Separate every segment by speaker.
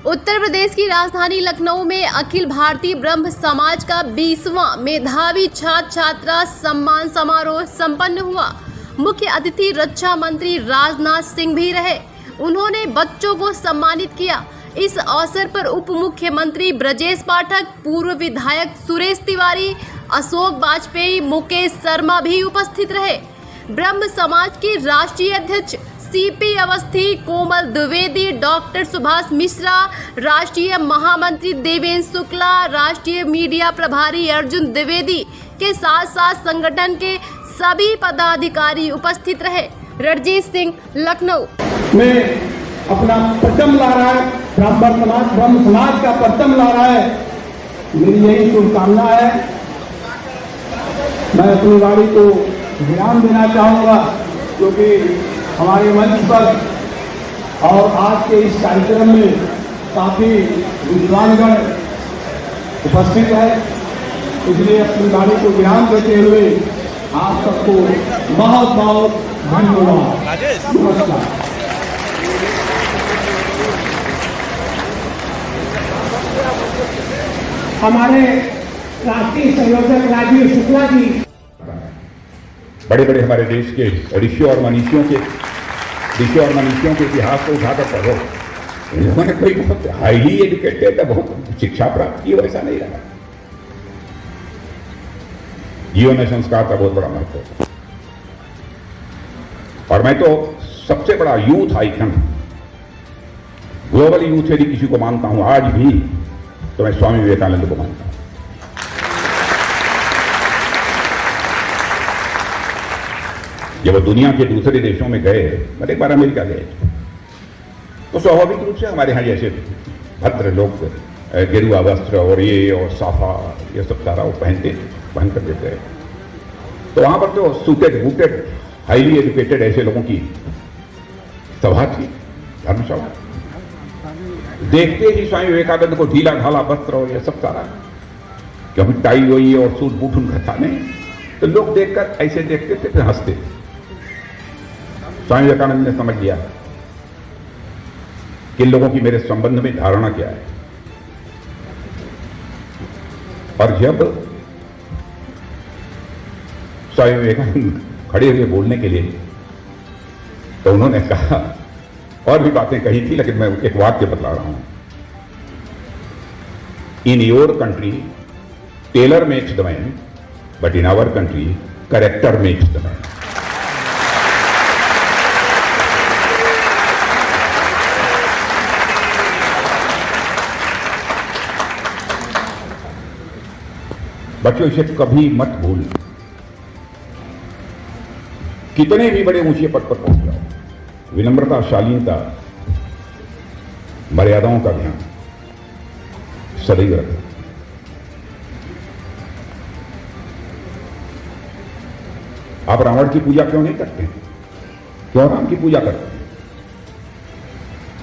Speaker 1: उत्तर प्रदेश की राजधानी लखनऊ में अखिल भारतीय ब्रह्म समाज का 20वां मेधावी छात्र छात्रा सम्मान समारोह संपन्न हुआ। मुख्य अतिथि रक्षा मंत्री राजनाथ सिंह भी रहे। उन्होंने बच्चों को सम्मानित किया। इस अवसर पर उप मुख्यमंत्री ब्रजेश पाठक, पूर्व विधायक सुरेश तिवारी, अशोक वाजपेयी, मुकेश शर्मा भी उपस्थित रहे। ब्रह्म समाज के राष्ट्रीय अध्यक्ष सीपी अवस्थी, कोमल द्विवेदी, डॉक्टर सुभाष मिश्रा, राष्ट्रीय महामंत्री देवेंद्र शुक्ला, राष्ट्रीय मीडिया प्रभारी अर्जुन द्विवेदी के साथ साथ संगठन के सभी पदाधिकारी उपस्थित रहे। रणजीत सिंह, लखनऊ।
Speaker 2: में अपना परचम ला रहा है, ब्रह्म समाज का परचम ला रहा है। मेरी यही शुभकामना है। मैं अपनी वाणी को विराम देना चाहूँगा, क्योंकि हमारे मंच पर और आज के इस कार्यक्रम में काफी विद्वानगण उपस्थित है, इसलिए अपनी वाणी को विराम देते हुए आप सबको बहुत बहुत धन्यवाद। नमस्कार। हमारे राष्ट्रीय संयोजक राजीव शुक्ला जी,
Speaker 3: बड़े बड़े हमारे देश के ऋषियों और मनीषियों के इतिहास को उठाकर पढ़ो। इन्होंने कोई बहुत हाईली एजुकेटेड, बहुत शिक्षा प्राप्त की, वैसा नहीं रहा। जीवन में संस्कार का बहुत बड़ा महत्व है। और मैं तो सबसे बड़ा यूथ आइकन, ग्लोबल यूथ यदि किसी को मानता हूं आज भी, तो मैं स्वामी विवेकानंद को मानता हूं। जब वो दुनिया के दूसरे देशों में गए, मतलब एक बार अमेरिका गए, तो स्वाभाविक रूप से हमारे यहाँ जैसे भद्र लोग गेरुआ वस्त्र और ये और साफा ये सब सारा वो पहन कर देते हैं। तो वहां पर तो सूटेड बूटेड हाईली एजुकेटेड ऐसे लोगों की सभा थी, धर्मसभा। देखते ही स्वामी विवेकानंद को ढीला ढाला वस्त्र और ये सब सारा, क्योंकि टाई वही और सूट बूट उनका था नहीं, तो लोग देखकर ऐसे देखते थे, फिर हंसते थे। स्वामी विवेकानंद ने समझ लिया कि लोगों की मेरे संबंध में धारणा क्या है। और जब स्वामी विवेकानंद खड़े हुए बोलने के लिए, तो उन्होंने कहा, और भी बातें कही थी, लेकिन मैं एक वाक्य बतला रहा हूं। In your country tailor makes the man, but in our country character makes the man. बच्चों, इसे कभी मत भूल। कितने भी बड़े ऊंचे पद पर पहुंच जाओ, विनम्रता, शालीनता, मर्यादाओं का ध्यान सदैव रखें। आप रावण की पूजा क्यों नहीं करते? क्यों राम की पूजा करते हैं?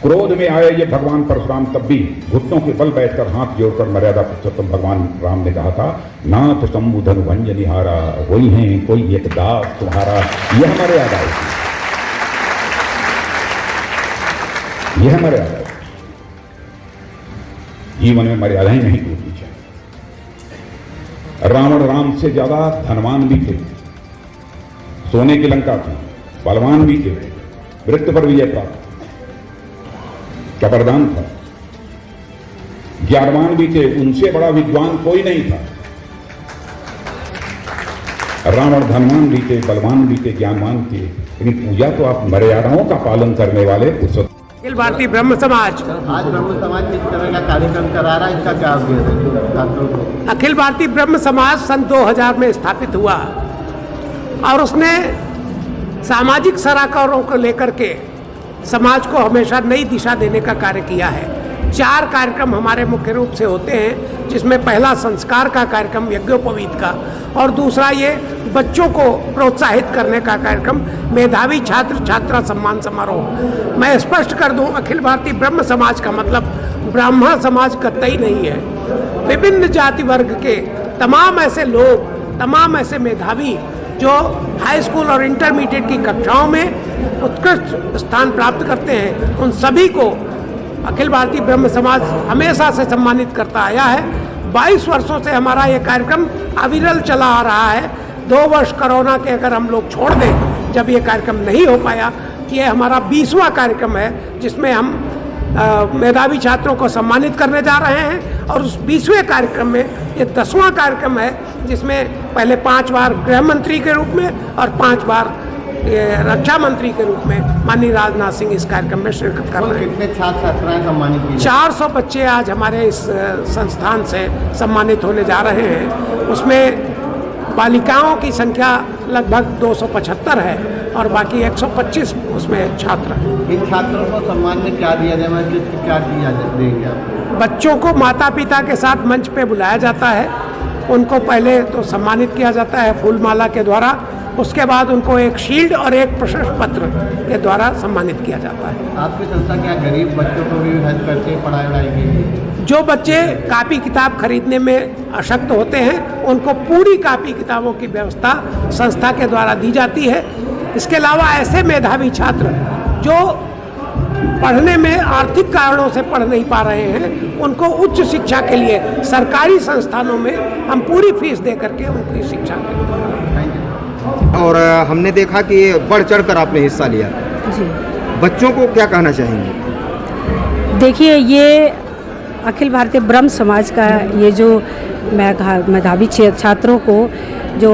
Speaker 3: क्रोध में आए ये भगवान परशुराम तब भी घुटनों के बल बैठकर हाथ जोड़कर मर्यादा पुरुषोत्तम भगवान राम ने कहा था, नाथ शंभु धनु भंजनिहारा, वही हैं कोई एक दास तुम्हारा। यह मर्यादा है, यह मर्यादा है। जीवन में मर्यादाएं नहीं टूटनी चाहिए। रावण राम से ज्यादा धनवान भी थे, सोने की लंका थी, बलवान भी थे, मृत्यु पर विजय प्राप्त, कबरदान था, ज्ञानवान भी थे, उनसे बड़ा विद्वान कोई नहीं था। रावण धनवान भी थे, बलवान भी थे, ज्ञानवान थे, लेकिन पूजा तो आप मर्यादाओं का पालन करने वाले
Speaker 4: अखिल भारतीय ब्रह्म समाज
Speaker 5: आज ब्रह्म समाज किस तरह का कार्यक्रम करा रहा है, इसका क्या उद्देश्य है?
Speaker 4: अखिल भारतीय ब्रह्म समाज सन 2000 में स्थापित हुआ और उसने सामाजिक सरोकारों को लेकर के समाज को हमेशा नई दिशा देने का कार्य किया है। 4 कार्यक्रम हमारे मुख्य रूप से होते हैं, जिसमें पहला संस्कार का कार्यक्रम यज्ञोपवीत का, और दूसरा ये बच्चों को प्रोत्साहित करने का कार्यक्रम मेधावी छात्र छात्रा सम्मान समारोह। मैं स्पष्ट कर दूं, अखिल भारतीय ब्रह्म समाज का मतलब ब्राह्मण समाज कतई नहीं है। विभिन्न जाति वर्ग के तमाम ऐसे लोग, तमाम ऐसे मेधावी जो हाई स्कूल और इंटरमीडिएट की कक्षाओं में उत्कृष्ट स्थान प्राप्त करते हैं, उन सभी को अखिल भारतीय ब्रह्म समाज हमेशा से सम्मानित करता आया है। 22 वर्षों से हमारा ये कार्यक्रम अविरल चला आ रहा है। 2 वर्ष कोरोना के अगर हम लोग छोड़ दें, जब ये कार्यक्रम नहीं हो पाया, ये हमारा 20वां कार्यक्रम है जिसमें हम मेधावी छात्रों को सम्मानित करने जा रहे हैं। और उस 20वें कार्यक्रम में ये 10वां कार्यक्रम है जिसमें पहले 5 बार गृह मंत्री के रूप में और 5 बार रक्षा मंत्री के रूप में माननीय राजनाथ सिंह इस कार्यक्रम में शिरकत कर रहे हैं।
Speaker 5: कितने छात्र छात्राएं सम्मानित की?
Speaker 4: 400 बच्चे आज हमारे इस संस्थान से सम्मानित होने जा रहे हैं। उसमें बालिकाओं की संख्या लगभग 275 है और बाकी 125 उसमें छात्र हैं।
Speaker 5: इन छात्रों को सम्मान में क्या दिया जाए, मतलब क्या दिया देंगे आप?
Speaker 4: बच्चों को माता पिता के साथ मंच पे बुलाया जाता है। उनको पहले तो सम्मानित किया जाता है फूलमाला के द्वारा, उसके बाद उनको एक शील्ड और एक प्रशस्ति पत्र के द्वारा सम्मानित किया जाता है।
Speaker 5: आपकी संस्था क्या गरीब बच्चों को भी हेल्प करती है पढ़ाई वढ़ाई के लिए?
Speaker 4: जो बच्चे कापी किताब खरीदने में अशक्त होते हैं उनको पूरी कापी किताबों की व्यवस्था संस्था के द्वारा दी जाती है। इसके अलावा ऐसे मेधावी छात्र जो पढ़ने में आर्थिक कारणों से पढ़ नहीं पा रहे हैं, उनको उच्च शिक्षा के लिए सरकारी संस्थानों में हम पूरी फीस दे करके उनकी शिक्षा देते हैं।
Speaker 6: और हमने देखा कि बढ़ चढ़ कर आपने हिस्सा लिया
Speaker 7: जी।
Speaker 6: बच्चों को क्या कहना चाहेंगे?
Speaker 7: देखिए, ये अखिल भारतीय ब्रह्म समाज का ये जो मेधावी छात्रों को जो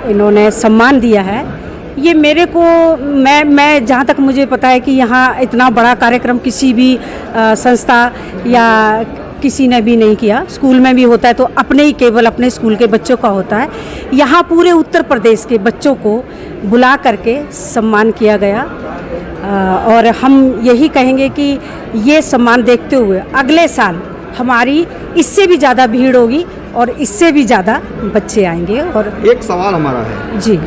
Speaker 7: इन्होंने सम्मान दिया है, ये मेरे को मैं जहाँ तक मुझे पता है कि यहाँ इतना बड़ा कार्यक्रम किसी भी संस्था या किसी ने भी नहीं किया। स्कूल में भी होता है तो अपने ही केवल अपने स्कूल के बच्चों का होता है। यहाँ पूरे उत्तर प्रदेश के बच्चों को बुला करके सम्मान किया गया और हम यही कहेंगे कि ये सम्मान देखते हुए अगले साल हमारी इससे भी ज़्यादा भीड़ होगी और इससे भी ज़्यादा बच्चे आएंगे। और
Speaker 6: एक सवाल हमारा है
Speaker 7: जी,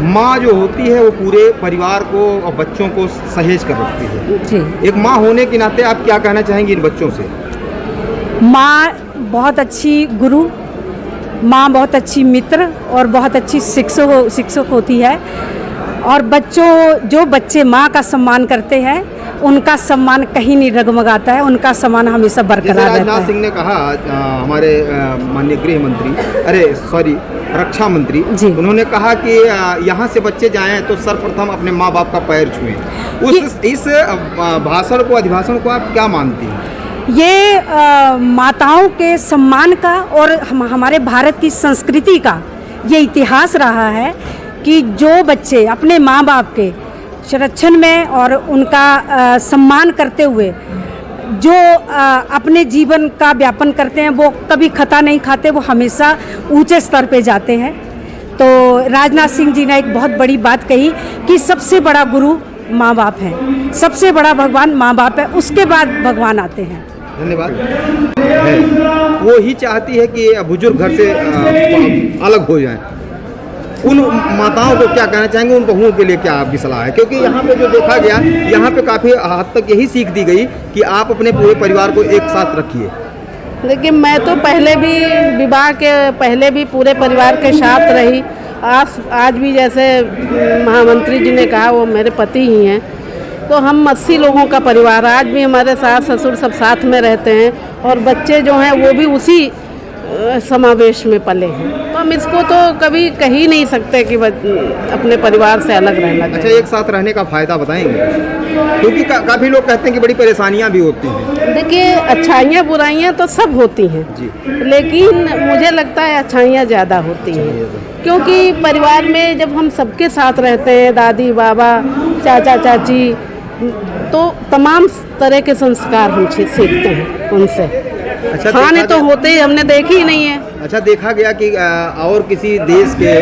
Speaker 6: माँ जो होती है वो पूरे परिवार को और बच्चों को सहेज कर रखती है
Speaker 7: जी।
Speaker 6: एक माँ होने के नाते आप क्या कहना चाहेंगी इन बच्चों से?
Speaker 7: माँ बहुत अच्छी गुरु, माँ बहुत अच्छी मित्र और बहुत अच्छी शिक्षक होती है। और जो बच्चे माँ का सम्मान करते हैं उनका सम्मान कहीं नहीं डगमगाता है, उनका सम्मान हमेशा बरकरार रहता है।
Speaker 6: राजनाथ सिंह ने कहा, हमारे माननीय गृह मंत्री रक्षा मंत्री
Speaker 7: जी,
Speaker 6: उन्होंने कहा कि यहाँ से बच्चे जाएं तो सर्वप्रथम अपने माँ बाप का पैर छुएं। इस भाषण को, अधिभाषण को आप क्या मानती हैं?
Speaker 7: ये माताओं के सम्मान का और हमारे भारत की संस्कृति का ये इतिहास रहा है कि जो बच्चे अपने माँ बाप के संरक्षण में और उनका सम्मान करते हुए जो अपने जीवन का व्यापन करते हैं, वो कभी खता नहीं खाते, वो हमेशा ऊंचे स्तर पे जाते हैं। तो राजनाथ सिंह जी ने एक बहुत बड़ी बात कही कि सबसे बड़ा गुरु माँ बाप हैं, सबसे बड़ा भगवान माँ बाप है, उसके बाद भगवान आते हैं।
Speaker 6: धन्यवाद। वो ही चाहती है कि बुजुर्ग घर से अलग हो जाएं। उन माताओं को क्या कहना चाहेंगे, उन बहुओं के लिए क्या आपकी सलाह है? क्योंकि यहाँ पे जो देखा गया, यहाँ पे काफ़ी हद तक यही सीख दी गई कि आप अपने पूरे परिवार को एक साथ रखिए।
Speaker 8: देखिए, मैं तो पहले भी विवाह के पहले भी पूरे परिवार के साथ रही। आज भी जैसे महामंत्री जी ने कहा, वो मेरे पति ही हैं। तो हम 80 लोगों का परिवार, आज भी हमारे सास ससुर सब साथ में रहते हैं और बच्चे जो हैं वो भी उसी समावेश में पले हैं। तो हम इसको तो कभी कह ही नहीं सकते कि अपने परिवार से अलग रहना चाहिए।
Speaker 6: अच्छा, एक साथ रहने का फ़ायदा बताएंगे? क्योंकि काफ़ी लोग कहते हैं कि बड़ी परेशानियां भी होती हैं।
Speaker 8: देखिए, अच्छाइयाँ बुराइयाँ तो सब होती हैं
Speaker 6: जी,
Speaker 8: लेकिन मुझे लगता है अच्छाइयाँ ज़्यादा होती हैं, क्योंकि परिवार में जब हम सबके साथ रहते हैं, दादी बाबा चाचा चाची, तो तमाम तरह के संस्कार हम सीखते हैं उनसे।
Speaker 6: अच्छा,
Speaker 8: खाने तो होते ही हमने देखी ही नहीं है।
Speaker 6: अच्छा, देखा गया कि और किसी देश के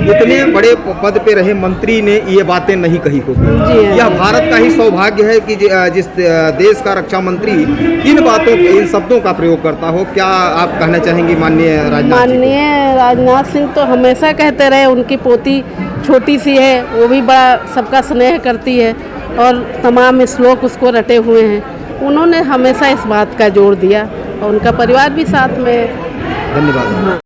Speaker 6: इतने बड़े पद पे रहे मंत्री ने ये बातें नहीं कही होगी। यह भारत का ही सौभाग्य है कि जिस देश का रक्षा मंत्री इन बातों, इन शब्दों का प्रयोग करता हो। क्या आप कहना चाहेंगी माननीय
Speaker 8: राजनाथ सिंह तो हमेशा कहते रहे, उनकी पोती छोटी सी है, वो भी बड़ा सबका स्नेह करती है और तमाम श्लोक उसको रटे हुए हैं। उन्होंने हमेशा इस बात का जोर दिया और उनका परिवार भी साथ में।
Speaker 6: धन्यवाद।